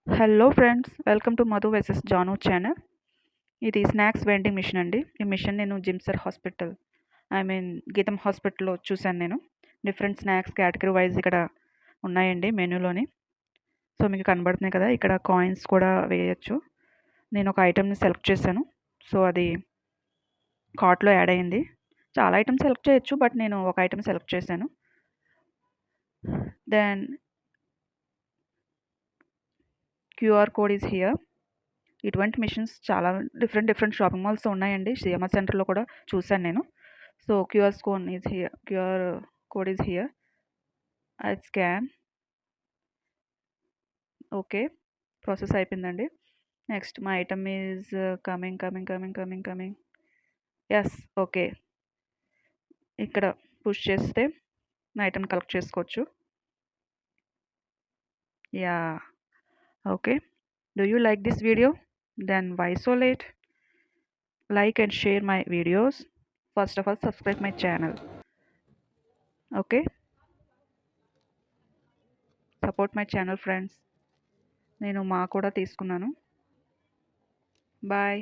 Hello friends, welcome to Madhu వెసెస్ Janu channel. ఇది snacks vending machine అండి. ఈ మిషన్ నేను జిమ్సర్ హాస్పిటల్ గీతం హాస్పిటల్లో చూశాను నేను. డిఫరెంట్ స్నాక్స్ కేటగిరీ వైజ్ ఇక్కడ ఉన్నాయండి మెనూలోని. సో మీకు కనబడుతున్నాయి కదా, ఇక్కడ కాయిన్స్ కూడా వేయచ్చు. నేను ఒక ఐటెంని సెలెక్ట్ చేశాను. సో అది కార్ట్లో యాడ్ అయింది. చాలా ఐటమ్స్ సెలెక్ట్ చేయొచ్చు, బట్ నేను ఒక ఐటెం సెలెక్ట్ చేశాను. Then QR code is here. ఇటువంటి మిషన్స్ చాలా డిఫరెంట్ షాపింగ్ మాల్స్‌లో ఉన్నాయండి. సీఎంఆర్ సెంటర్‌లో కూడా చూశాను నేను. So QR code is here. I scan. Okay. Process అయిపోయిందండి. Next my item is coming. Yes. Okay. ఇక్కడ పుష్ చేస్తే నా ఐటెమ్ కలెక్ట్ చేసుకోవచ్చు. Yeah! Okay. Do you like this video? Then why so late? Like and share my videos. First of all, subscribe my channel. Okay? Support my channel, friends. నేను మా కూడా తీసుకున్నాను. Bye.